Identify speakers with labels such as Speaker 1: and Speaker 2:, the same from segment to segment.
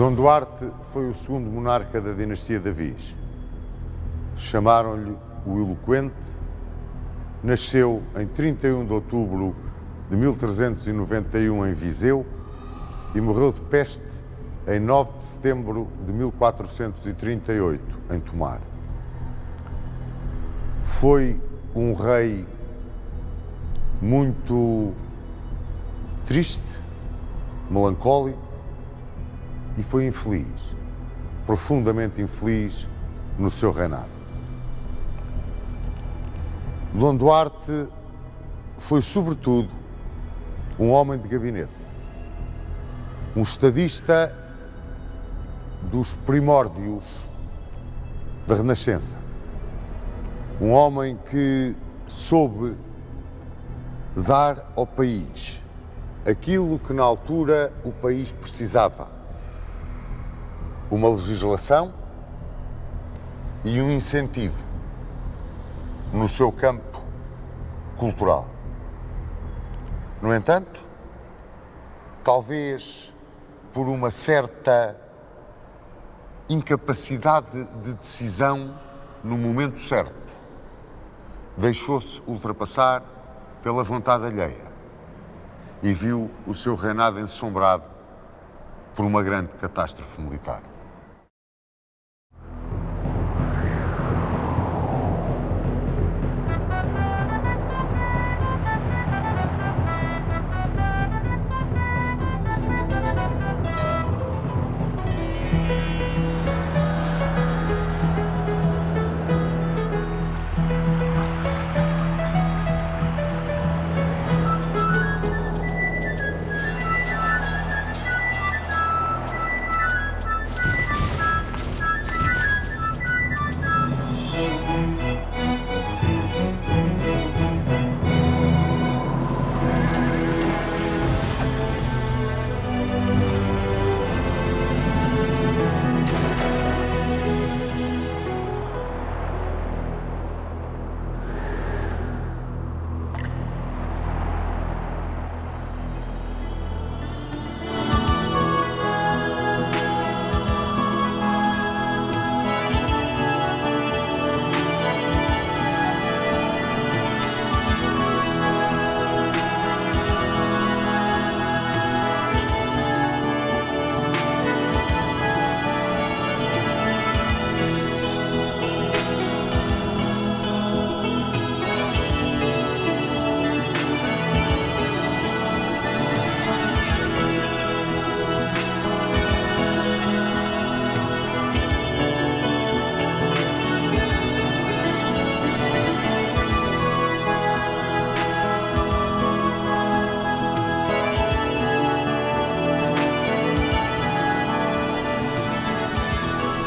Speaker 1: Dom Duarte foi o segundo monarca da dinastia de Avis. Chamaram-lhe o Eloquente. Nasceu em 31 de outubro de 1391 em Viseu e morreu de peste em 9 de setembro de 1438 em Tomar. Foi um rei muito triste, melancólico e foi infeliz, profundamente infeliz no seu reinado. Dom Duarte foi, sobretudo, um homem de gabinete, um estadista dos primórdios da Renascença, um homem que soube dar ao país aquilo que na altura o país precisava: uma legislação e um incentivo no seu campo cultural. No entanto, talvez por uma certa incapacidade de decisão no momento certo, deixou-se ultrapassar pela vontade alheia e viu o seu reinado ensombrado por uma grande catástrofe militar.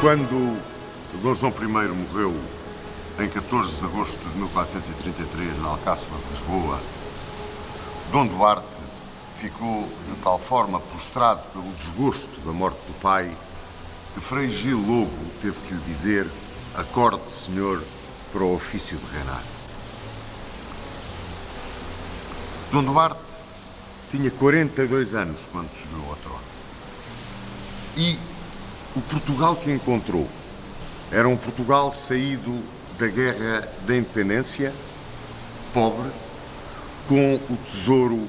Speaker 1: Quando Dom João I morreu em 14 de agosto de 1433 na Alcáçova de Lisboa, Dom Duarte ficou de tal forma prostrado pelo desgosto da morte do pai que Frei Gil Lobo teve que lhe dizer: "Acorde, senhor, para o ofício de reinar." Dom Duarte tinha 42 anos quando subiu ao trono. E o Portugal que encontrou era um Portugal saído da Guerra da Independência, pobre, com o tesouro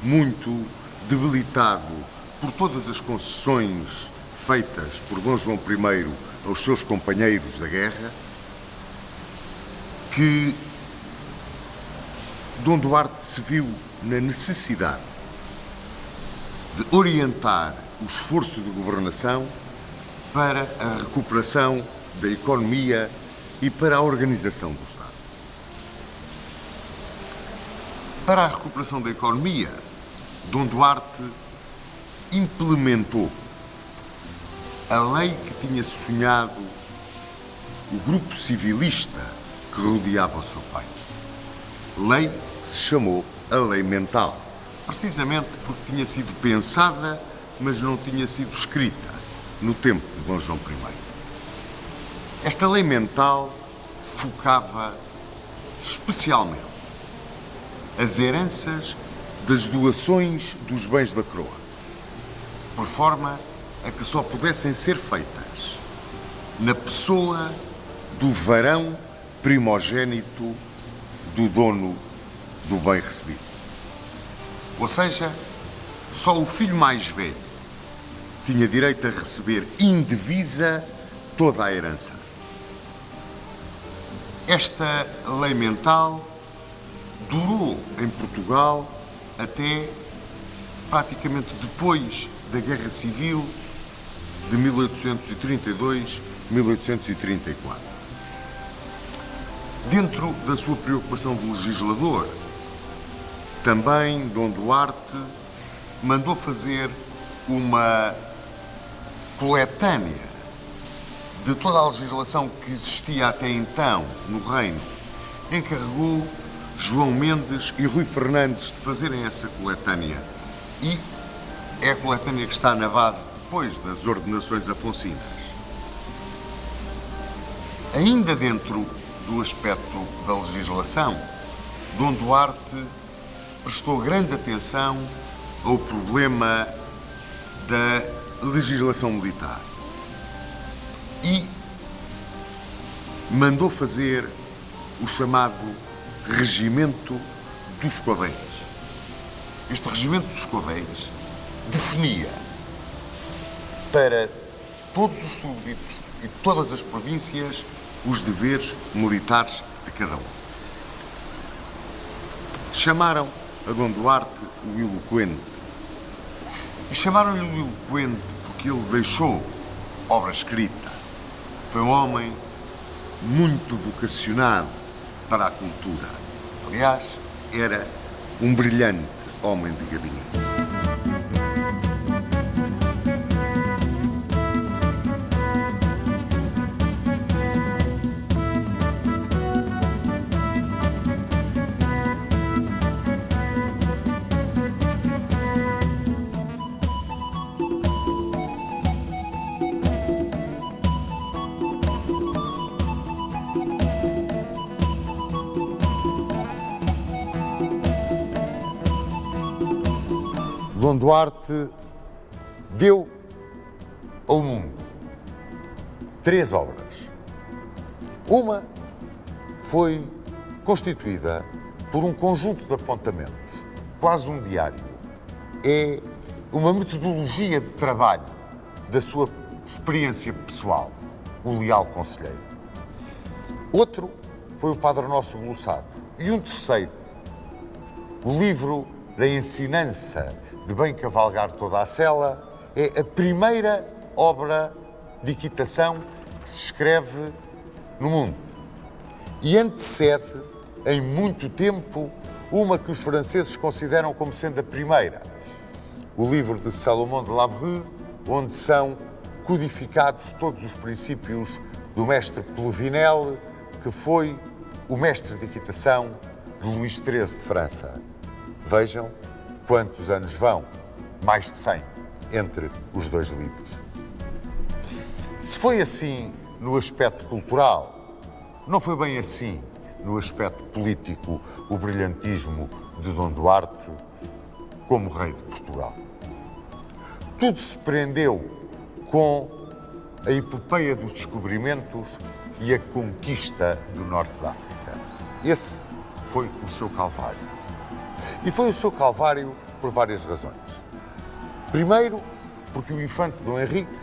Speaker 1: muito debilitado por todas as concessões feitas por Dom João I aos seus companheiros da guerra, que Dom Duarte se viu na necessidade de orientar o esforço de governação para a recuperação da economia e para a organização do Estado. Para a recuperação da economia, Dom Duarte implementou a lei que tinha sonhado o grupo civilista que rodeava o seu pai. Lei que se chamou a Lei Mental, precisamente porque tinha sido pensada, mas não tinha sido escrita no tempo de Dom João I. Esta lei mental focava especialmente as heranças das doações dos bens da coroa, por forma a que só pudessem ser feitas na pessoa do varão primogênito do dono do bem recebido. Ou seja, só o filho mais velho tinha direito a receber indivisa toda a herança. Esta lei mental durou em Portugal até praticamente depois da Guerra Civil de 1832-1834. Dentro da sua preocupação de legislador, também Dom Duarte mandou fazer uma coletânea de toda a legislação que existia até então no Reino. Encarregou João Mendes e Rui Fernandes de fazerem essa coletânea. E é a coletânea que está na base depois das ordenações afonsinas. Ainda dentro do aspecto da legislação, Dom Duarte prestou grande atenção ao problema da legislação militar e mandou fazer o chamado Regimento dos Codéis. Este Regimento dos Codéis definia para todos os súbditos e todas as províncias os deveres militares de cada um. Chamaram a Dom Duarte o eloquente. E chamaram-lhe o eloquente porque ele deixou obra escrita. Foi um homem muito vocacionado para a cultura. Aliás, era um brilhante homem de gabinete. Dom Duarte deu ao mundo 3 obras. Uma foi constituída por um conjunto de apontamentos, quase um diário. É uma metodologia de trabalho da sua experiência pessoal, o Leal Conselheiro. Outro foi o Padre Nosso Glossado. E um terceiro, o livro da ensinança de bem cavalgar toda a sela, é a primeira obra de equitação que se escreve no mundo. E antecede, em muito tempo, uma que os franceses consideram como sendo a primeira. O livro de Salomon de Labrue, onde são codificados todos os princípios do mestre Plovinel, que foi o mestre de equitação de Luís XIII de França. Vejam quantos anos vão, mais de 100, entre os dois livros. Se foi assim no aspecto cultural, não foi bem assim no aspecto político o brilhantismo de Dom Duarte como rei de Portugal. Tudo se prendeu com a epopeia dos descobrimentos e a conquista do Norte da África. Esse foi o seu calvário. E foi o seu calvário por várias razões. Primeiro, porque o infante Dom Henrique,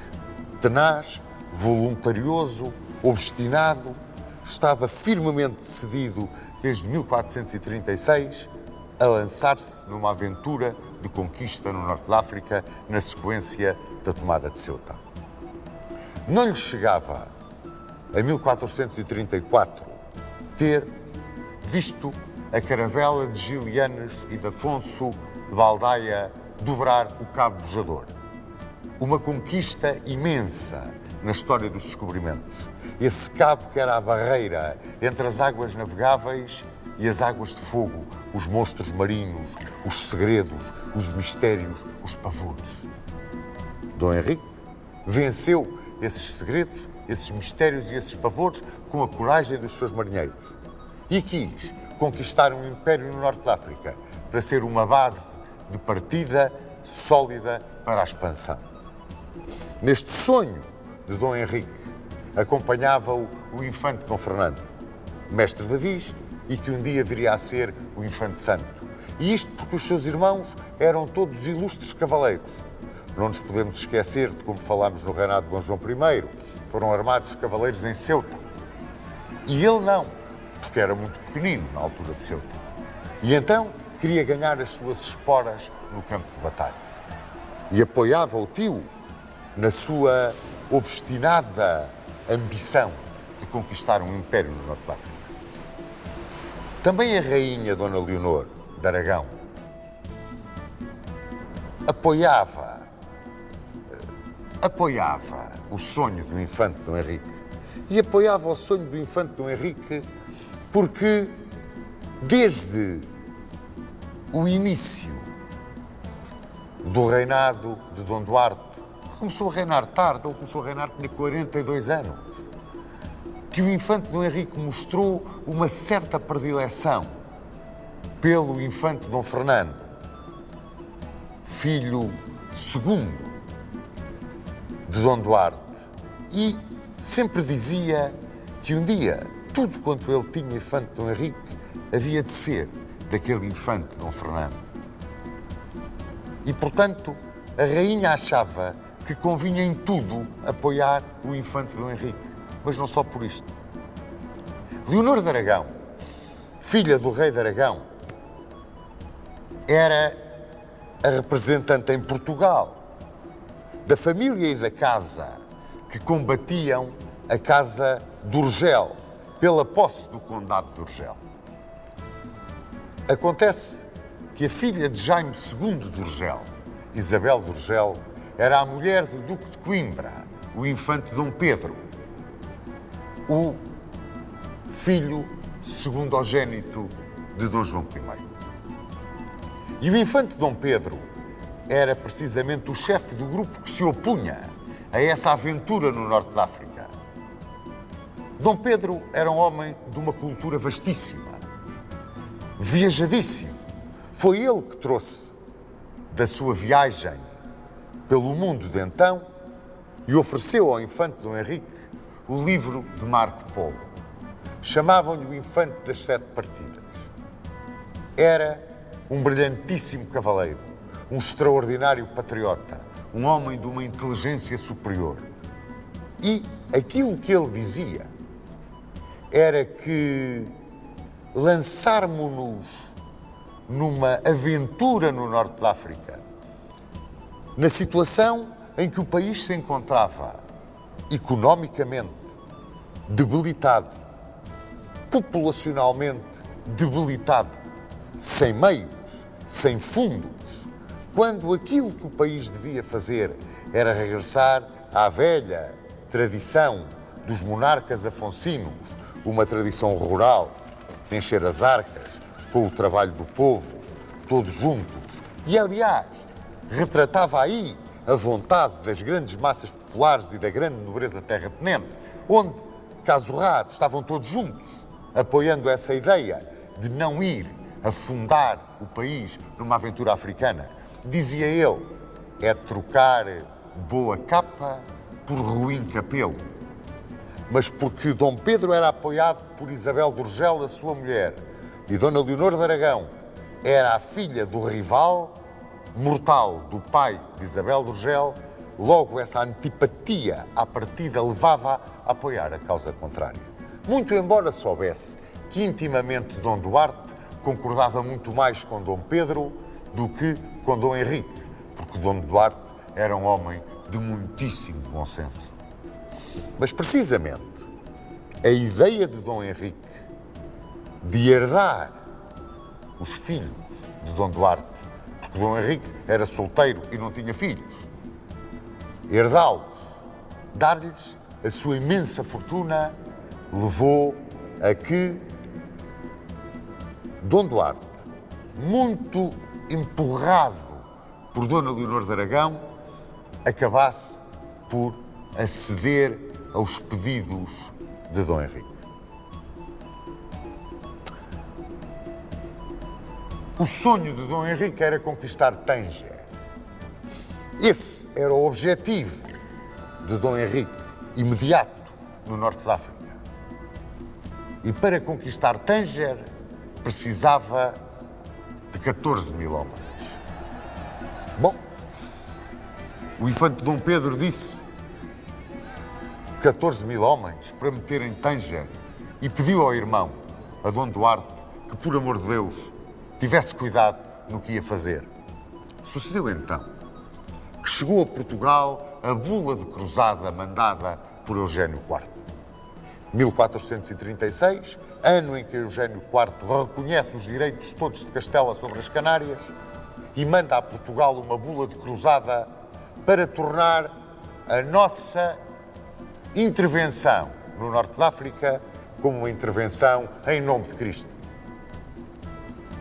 Speaker 1: tenaz, voluntarioso, obstinado, estava firmemente decidido, desde 1436, a lançar-se numa aventura de conquista no Norte da África, na sequência da tomada de Ceuta. Não lhe chegava, em 1434, ter visto a caravela de Gilianos e de Afonso de Baldaia dobrar o Cabo Bojador. Uma conquista imensa na história dos descobrimentos. Esse cabo que era a barreira entre as águas navegáveis e as águas de fogo, os monstros marinhos, os segredos, os mistérios, os pavores. Dom Henrique venceu esses segredos, esses mistérios e esses pavores com a coragem dos seus marinheiros. E quis conquistar um império no Norte da África para ser uma base de partida sólida para a expansão. Neste sonho de Dom Henrique, acompanhava-o o infante Dom Fernando, mestre de Viz, e que um dia viria a ser o infante santo. E isto porque os seus irmãos eram todos ilustres cavaleiros. Não nos podemos esquecer de como falámos no reinado de Dom João I, foram armados cavaleiros em Ceuta. E ele não, porque era muito pequenino na altura de Ceuta. E então queria ganhar as suas esporas no campo de batalha. E apoiava o tio na sua obstinada ambição de conquistar um império no Norte da África. Também a rainha Dona Leonor de Aragão apoiava o sonho do infante Dom Henrique. E apoiava o sonho do infante Dom Henrique porque, desde o início do reinado de Dom Duarte, começou a reinar tarde, ele começou a reinar, tinha 42 anos, que o infante Dom Henrique mostrou uma certa predileção pelo infante Dom Fernando, filho segundo de Dom Duarte, e sempre dizia que um dia, tudo quanto ele tinha infante Dom Henrique, havia de ser daquele infante Dom Fernando. E, portanto, a rainha achava que convinha em tudo apoiar o infante Dom Henrique, mas não só por isto. Leonor de Aragão, filha do rei de Aragão, era a representante em Portugal da família e da casa que combatiam a casa de Urgel, pela posse do condado de Urgel. Acontece que a filha de Jaime II de Urgel, Isabel de Urgel, era a mulher do Duque de Coimbra, o infante Dom Pedro, o filho segundogénito de Dom João I. E o infante Dom Pedro era precisamente o chefe do grupo que se opunha a essa aventura no Norte da África. Dom Pedro era um homem de uma cultura vastíssima, viajadíssimo. Foi ele que trouxe da sua viagem pelo mundo de então e ofereceu ao infante Dom Henrique o livro de Marco Polo. Chamavam-lhe o infante das 7 partidas. Era um brilhantíssimo cavaleiro, um extraordinário patriota, um homem de uma inteligência superior. E aquilo que ele dizia era que lançarmos-nos numa aventura no Norte da África, na situação em que o país se encontrava economicamente debilitado, populacionalmente debilitado, sem meios, sem fundos, quando aquilo que o país devia fazer era regressar à velha tradição dos monarcas afonsinos, uma tradição rural, de encher as arcas com o trabalho do povo, todos juntos. E, aliás, retratava aí a vontade das grandes massas populares e da grande nobreza terratenente, onde, caso raro, estavam todos juntos, apoiando essa ideia de não ir afundar o país numa aventura africana. Dizia ele, é trocar boa capa por ruim capelo. Mas porque Dom Pedro era apoiado por Isabel de Urgel, a sua mulher, e Dona Leonor de Aragão era a filha do rival mortal do pai de Isabel de Urgel, logo essa antipatia à partida levava a apoiar a causa contrária. Muito embora soubesse que intimamente Dom Duarte concordava muito mais com Dom Pedro do que com Dom Henrique, porque Dom Duarte era um homem de muitíssimo bom senso. Mas, precisamente, a ideia de Dom Henrique de herdar os filhos de Dom Duarte, porque Dom Henrique era solteiro e não tinha filhos, herdá-los, dar-lhes a sua imensa fortuna, levou a que Dom Duarte, muito empurrado por Dona Leonor de Aragão, acabasse por aceder aos pedidos de Dom Henrique. O sonho de Dom Henrique era conquistar Tanger. Esse era o objetivo de Dom Henrique, imediato, no norte da África. E para conquistar Tânger, precisava de 14 mil homens. Bom, o infante Dom Pedro disse 14 mil homens para meter em Tânger e pediu ao irmão, a Dom Duarte, que, por amor de Deus, tivesse cuidado no que ia fazer. Sucedeu então que chegou a Portugal a bula de cruzada mandada por Eugênio IV. 1436, ano em que Eugênio IV reconhece os direitos todos de Castela sobre as Canárias e manda a Portugal uma bula de cruzada para tornar a nossa intervenção no norte da África como uma intervenção em nome de Cristo.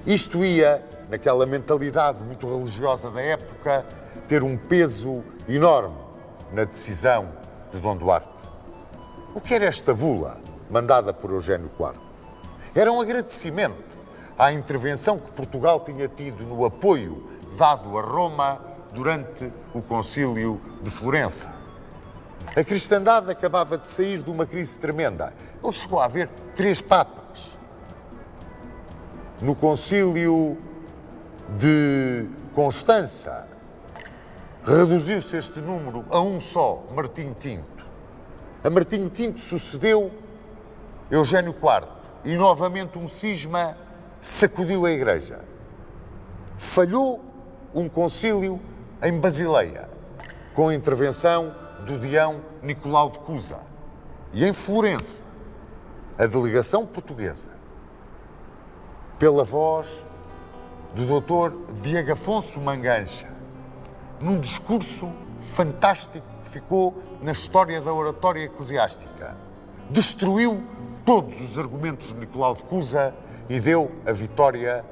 Speaker 1: Isto ia, naquela mentalidade muito religiosa da época, ter um peso enorme na decisão de Dom Duarte. O que era esta bula mandada por Eugênio IV? Era um agradecimento à intervenção que Portugal tinha tido no apoio dado a Roma durante o Concílio de Florença. A cristandade acabava de sair de uma crise tremenda. Ele chegou a haver 3 papas. No Concílio de Constança, reduziu-se este número a um só, Martinho V. A Martinho V sucedeu Eugênio IV e novamente um cisma sacudiu a Igreja. Falhou um concílio em Basileia, com a intervenção do Deão Nicolau de Cusa. E em Florença, a delegação portuguesa, pela voz do Dr. Diego Afonso Mangancha, num discurso fantástico que ficou na história da oratória eclesiástica, destruiu todos os argumentos de Nicolau de Cusa e deu a vitória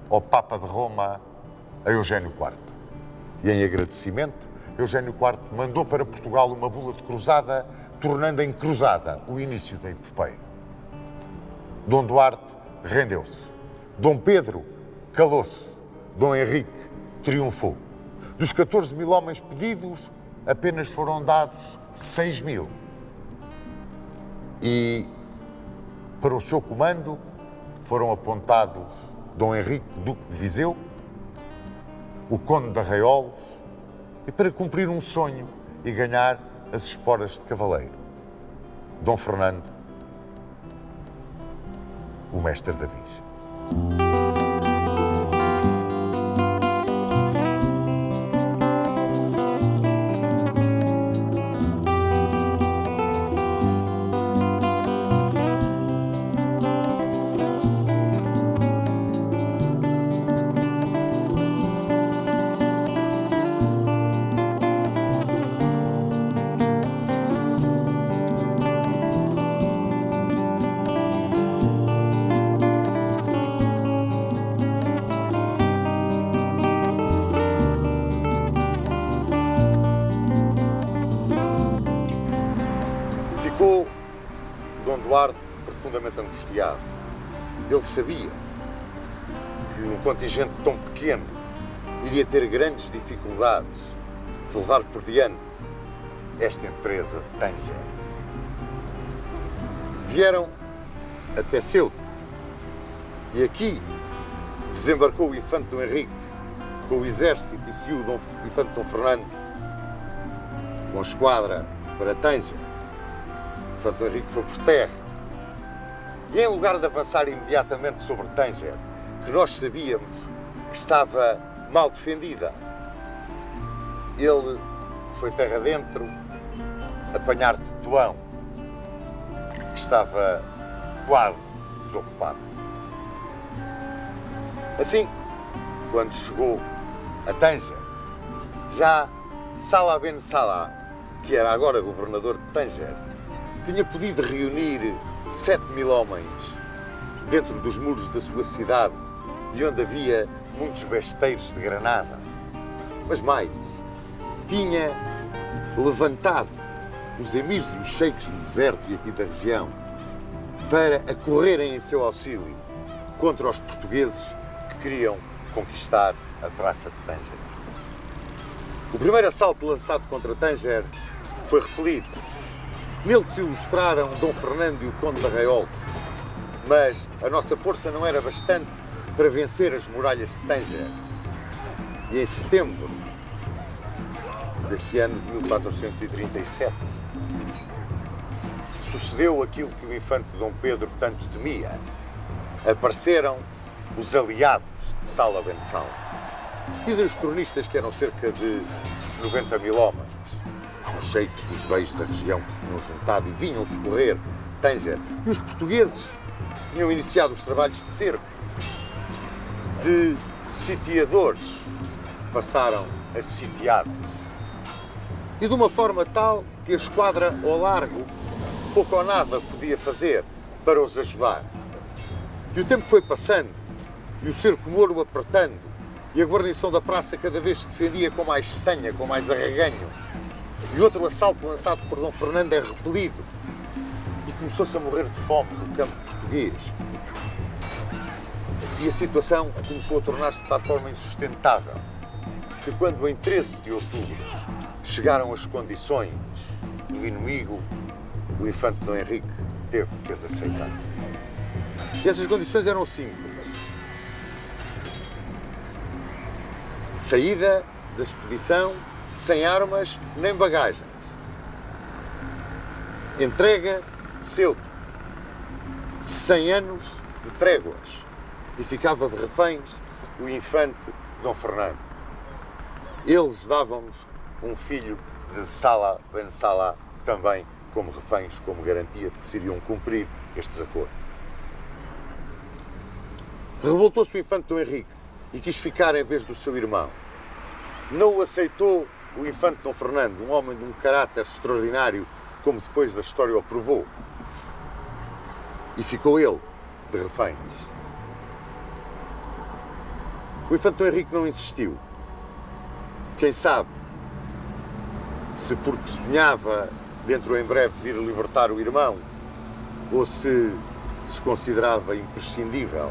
Speaker 1: ao Papa de Roma, a Eugênio IV. E em agradecimento, Eugênio IV mandou para Portugal uma bula de cruzada, tornando em cruzada o início da epopeia. Dom Duarte rendeu-se. Dom Pedro calou-se. Dom Henrique triunfou. Dos 14 mil homens pedidos, apenas foram dados 6 mil. E para o seu comando foram apontados Dom Henrique, Duque de Viseu, o Conde de Arraiolos, e para cumprir um sonho e ganhar as esporas de cavaleiro, Dom Fernando, o mestre Davis. Ficou Dom Duarte profundamente angustiado. Ele sabia que um contingente tão pequeno iria ter grandes dificuldades de levar por diante esta empresa de Tânger. Vieram até Ceuta e aqui desembarcou o infante Dom Henrique com o exército e seguiu o infante Dom Fernando com a esquadra para Tânger. O infante Dom Henrique foi por terra e, em lugar de avançar imediatamente sobre Tânger, que nós sabíamos que estava mal defendida, ele foi terra dentro apanhar Tetuão, que estava quase desocupado. Assim, quando chegou a Tânger, já Salah Ben Salah, que era agora governador de Tânger, tinha podido reunir 7 mil homens dentro dos muros da sua cidade, de onde havia muitos besteiros de granada. Mas mais, tinha levantado os emirs e os sheiks do deserto e aqui da região para acorrerem em seu auxílio contra os portugueses que queriam conquistar a praça de Tânger. O primeiro assalto lançado contra Tanger foi repelido. Nele se ilustraram Dom Fernando e o Conde de Arraiol, mas a nossa força não era bastante para vencer as muralhas de Tanger. E em setembro desse ano de 1437, sucedeu aquilo que o infante Dom Pedro tanto temia. Apareceram os aliados de Sala Ben Sala. Dizem os cronistas que eram cerca de 90 mil homens, os sheiks dos reis da região que se tinham juntado e vinham socorrer Tanger. E os portugueses que tinham iniciado os trabalhos de cerco, de sitiadores, passaram a sitiados. E de uma forma tal que a esquadra ao largo pouco ou nada podia fazer para os ajudar. E o tempo foi passando, e o cerco moro apertando, e a guarnição da praça cada vez se defendia com mais sanha, com mais arreganho. E outro assalto lançado por Dom Fernando é repelido, e começou-se a morrer de fome no campo português. E a situação começou a tornar-se de tal forma insustentável, que quando em 13 de outubro chegaram as condições do inimigo, o infante Dom Henrique teve que as aceitar. E essas condições eram simples. Saída da expedição sem armas nem bagagens. Entrega de Ceuta. 100 anos de tréguas. E ficava de reféns o infante Dom Fernando. Eles davam-nos um filho de Sala Ben Sala também como reféns, como garantia de que se iriam cumprir estes acordos. Revoltou-se o infante Dom Henrique e quis ficar em vez do seu irmão. Não o aceitou o infante Dom Fernando, um homem de um caráter extraordinário, como depois da história o provou. E ficou ele de reféns. O infante Dom Henrique não insistiu. Quem sabe se porque sonhava dentro em breve vir libertar o irmão, ou se considerava imprescindível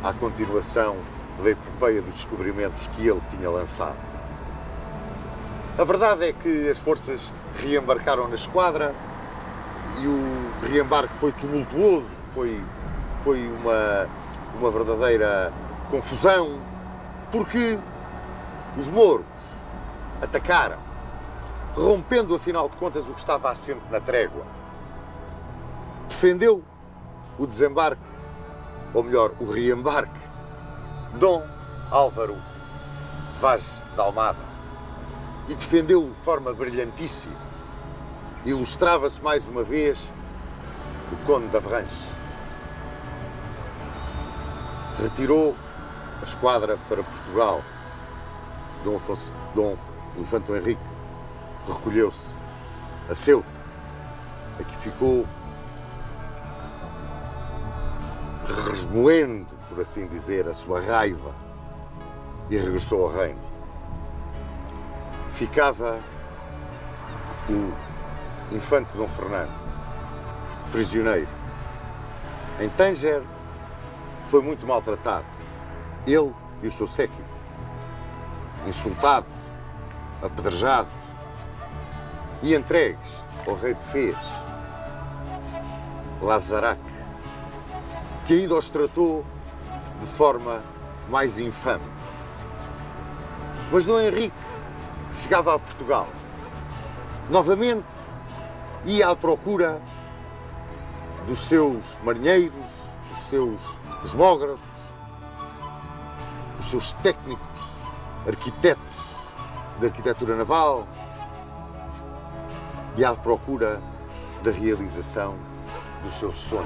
Speaker 1: à continuação da epopeia dos descobrimentos que ele tinha lançado. A verdade é que as forças reembarcaram na esquadra e o reembarque foi tumultuoso, foi uma verdadeira confusão, porque os mouros atacaram, rompendo, afinal de contas, o que estava assente na trégua. Defendeu o desembarque, ou melhor, o reembarque, Dom Álvaro Vaz da Almada. E defendeu-o de forma brilhantíssima. Ilustrava-se mais uma vez o Conde de Avranches. Retirou a esquadra para Portugal. Dom Infante Dom Henrique recolheu-se a Ceuta. Aqui ficou resmoendo, por assim dizer, a sua raiva e regressou ao reino. Ficava o infante Dom Fernando, prisioneiro. Em Tanger foi muito maltratado, ele e o seu séquito, insultados, apedrejados e entregues ao rei de Fez, Lazarac, que ainda os tratou de forma mais infame. Mas Dom Henrique chegava a Portugal. Novamente ia à procura dos seus marinheiros, dos seus cosmógrafos, dos seus técnicos, arquitetos de arquitetura naval, e à procura da realização do seu sonho.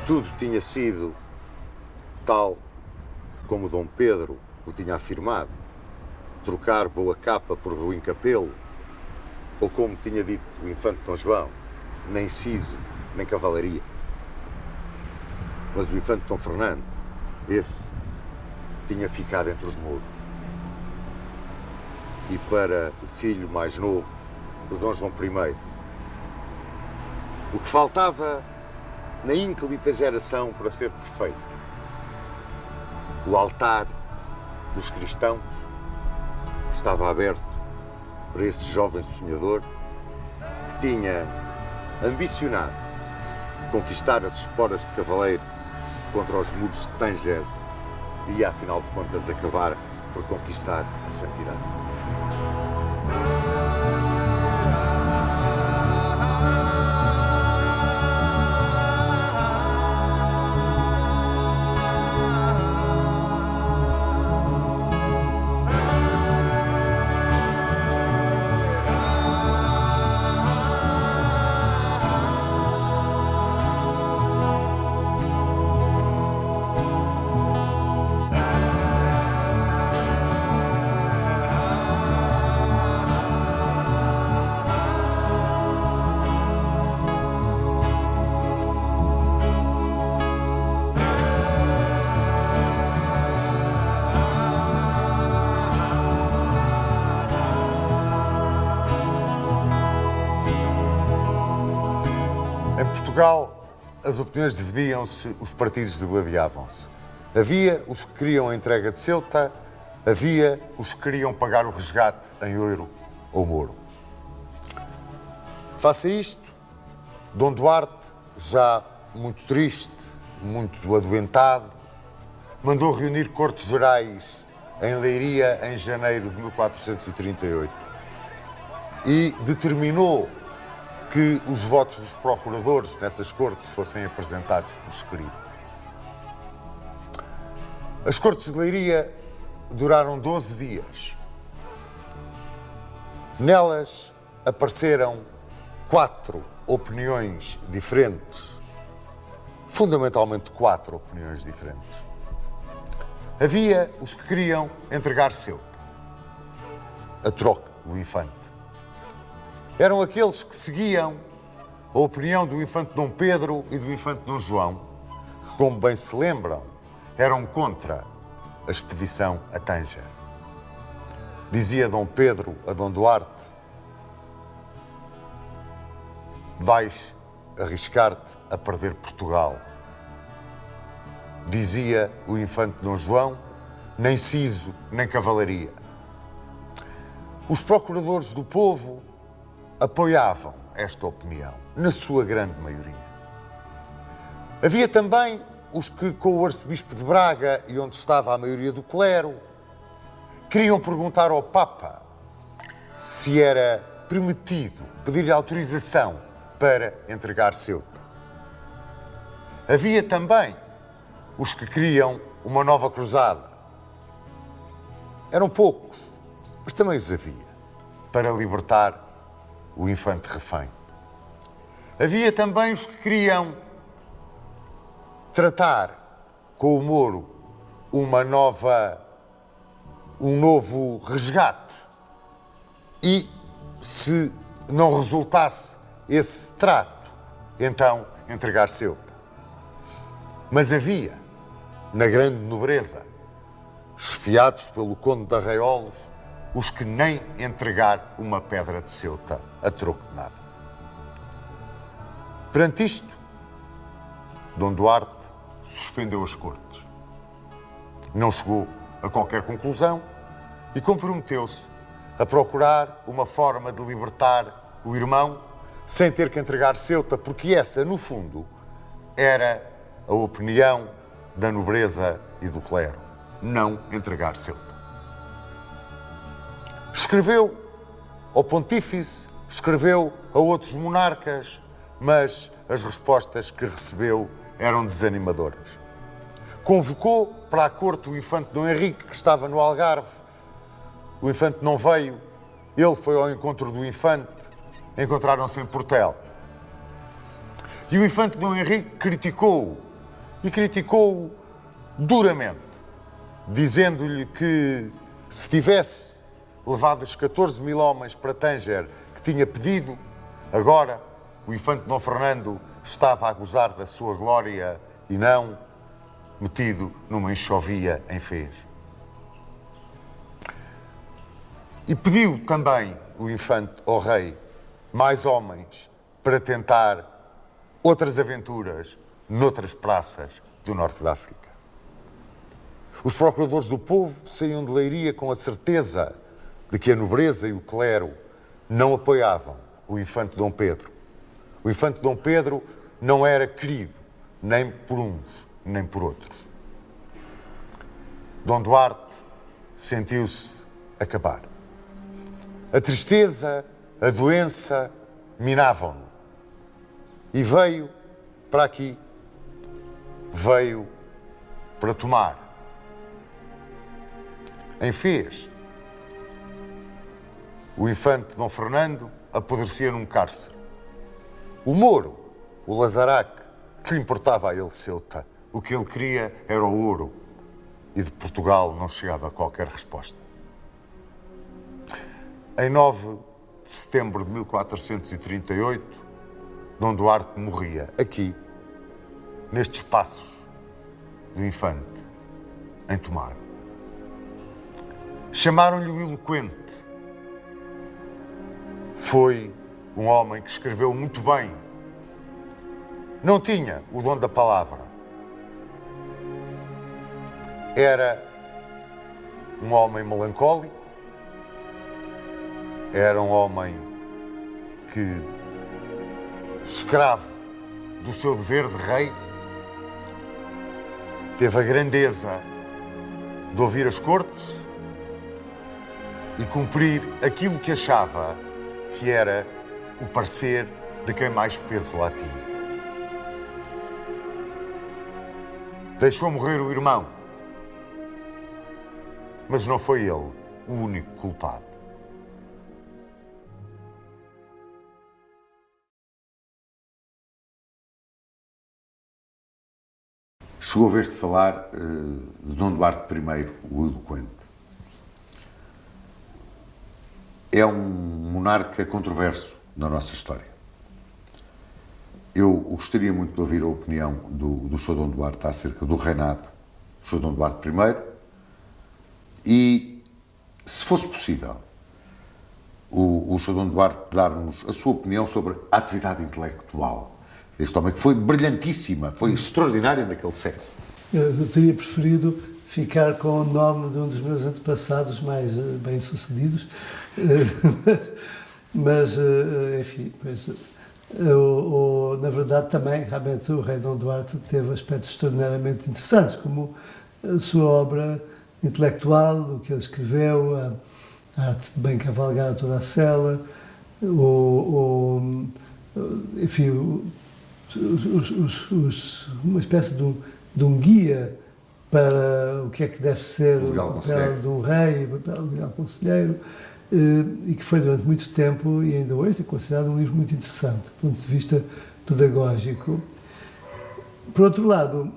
Speaker 1: Tudo tinha sido tal como Dom Pedro o tinha afirmado, trocar boa capa por ruim capelo, ou como tinha dito o infante Dom João, nem siso, nem cavalaria. Mas o infante Dom Fernando, esse, tinha ficado entre os mouros. E para o filho mais novo de Dom João I, o que faltava na ínclita geração para ser perfeito O altar dos cristãos estava aberto para esse jovem sonhador que tinha ambicionado conquistar as esporas de cavaleiro contra os muros de Tanger e ia, afinal de contas, acabar por conquistar a santidade. Em Portugal, as opiniões dividiam-se, os partidos degladiavam-se. Havia os que queriam a entrega de Ceuta, havia os que queriam pagar o resgate em ouro ou Moro. Face a isto, Dom Duarte, já muito triste, muito adoentado, mandou reunir cortes gerais em Leiria em janeiro de 1438 e determinou que os votos dos procuradores nessas cortes fossem apresentados por escrito. As cortes de Leiria duraram 12 dias. Nelas apareceram 4 opiniões diferentes, fundamentalmente 4 opiniões diferentes. Havia os que queriam entregar Ceuta, a troca do infante. Eram aqueles que seguiam a opinião do infante Dom Pedro e do infante Dom João, que, como bem se lembram, eram contra a expedição a Tanger. Dizia Dom Pedro a Dom Duarte: vais arriscar-te a perder Portugal. Dizia o infante Dom João: nem siso, nem cavalaria. Os procuradores do povo apoiavam esta opinião, na sua grande maioria. Havia também os que, com o arcebispo de Braga e onde estava a maioria do clero, queriam perguntar ao Papa se era permitido pedir-lhe autorização para entregar Ceuta. Havia também os que queriam uma nova cruzada. Eram poucos, mas também os havia, para libertar o infante refém. Havia também os que queriam tratar com o Moro um novo resgate e, se não resultasse esse trato, então entregar Ceuta. Mas havia, na grande nobreza, esfiados pelo conde de Arraiolos, os que nem entregar uma pedra de Ceuta a troco de nada. Perante isto, Dom Duarte suspendeu as cortes. Não chegou a qualquer conclusão e comprometeu-se a procurar uma forma de libertar o irmão sem ter que entregar Ceuta, porque essa, no fundo, era a opinião da nobreza e do clero: não entregar Ceuta. Escreveu ao pontífice, escreveu a outros monarcas, mas as respostas que recebeu eram desanimadoras. Convocou para a corte o infante Dom Henrique, que estava no Algarve. O infante não veio, ele foi ao encontro do infante, encontraram-se em Portel. E o infante Dom Henrique criticou-o, e criticou-o duramente, dizendo-lhe que se tivesse levado os 14.000 homens para Tanger que tinha pedido, agora o infante Dom Fernando estava a gozar da sua glória e não metido numa enxovia em Fez. E pediu também o infante ao rei mais homens para tentar outras aventuras noutras praças do norte da África. Os procuradores do povo saíam de Leiria com a certeza de que a nobreza e o clero não apoiavam o infante Dom Pedro. O infante Dom Pedro não era querido, nem por uns, nem por outros. Dom Duarte sentiu-se acabar. A tristeza, a doença minavam-no. E veio para aqui, veio para tomar. Em Fez, o infante Dom Fernando apodrecia num cárcere. O Moro, o Lazaraque, que lhe importava a ele Ceuta? O que ele queria era o ouro. E de Portugal não chegava qualquer resposta. Em 9 de setembro de 1438, Dom Duarte morria aqui, nestes passos do infante, em Tomar. Chamaram-lhe o eloquente. Foi um homem que escreveu muito bem. Não tinha o dom da palavra. Era um homem melancólico. Era um homem que, escravo do seu dever de rei, teve a grandeza de ouvir as cortes e cumprir aquilo que achava que era o parecer de quem mais peso lá tinha. Deixou morrer o irmão, mas não foi ele o único culpado. Chegou a vez de falar de Dom Duarte I, o eloquente. É um monarca controverso na nossa história. Eu gostaria muito de ouvir a opinião do Sr. Dom Duarte acerca do reinado do Sr. Dom Duarte I e, se fosse possível, o Sr. Dom Duarte dar-nos a sua opinião sobre a atividade intelectual deste homem, que foi brilhantíssima, foi extraordinária naquele século.
Speaker 2: Eu teria preferido ficar com o nome de um dos meus antepassados mais bem-sucedidos, mas, enfim, pois, na verdade também, realmente, o rei Dom Duarte teve aspectos extraordinariamente interessantes, como a sua obra intelectual, o que ele escreveu, a arte de bem cavalgar a toda a sela, enfim, uma espécie de um guia para o que é que deve ser o papel de um rei, o papel de um conselheiro, e que foi durante muito tempo, e ainda hoje, é considerado um livro muito interessante, do ponto de vista pedagógico. Por outro lado,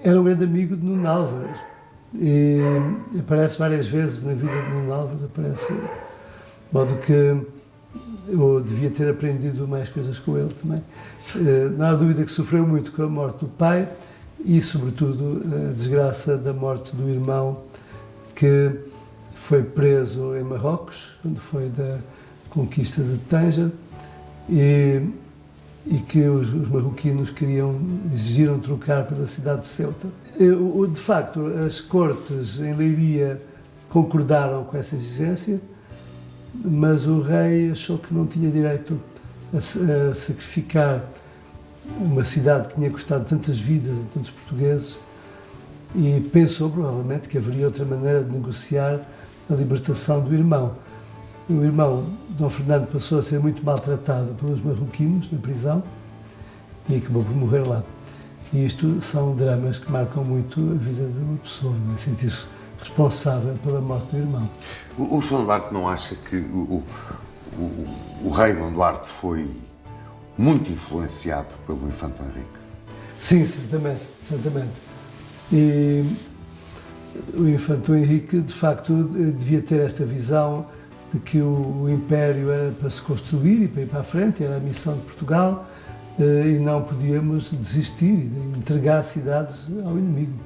Speaker 2: era um grande amigo de Nuno Álvares, e aparece várias vezes na vida de Nuno Álvares, aparece, de modo que eu devia ter aprendido mais coisas com ele também. Não há dúvida que sofreu muito com a morte do pai e, sobretudo, a desgraça da morte do irmão, que foi preso em Marrocos, quando foi da conquista de Tânger, e que os marroquinos exigiram trocar pela cidade de Ceuta. De facto, as cortes em Leiria concordaram com essa exigência, mas o rei achou que não tinha direito a sacrificar uma cidade que tinha custado tantas vidas a tantos portugueses e pensou provavelmente que haveria outra maneira de negociar a libertação do irmão. O irmão, Dom Fernando, passou a ser muito maltratado pelos marroquinos na prisão e acabou por morrer lá. E isto são dramas que marcam muito a vida de uma pessoa, não é? Sentir-se responsável pela morte do irmão.
Speaker 1: O Sr. Duarte não acha que o rei Dom Duarte foi muito influenciado pelo infante Dom Henrique?
Speaker 2: Sim, certamente, certamente. E o infante Dom Henrique, de facto, devia ter esta visão de que o Império era para se construir e para ir para a frente, era a missão de Portugal, e não podíamos desistir de entregar cidades ao inimigo.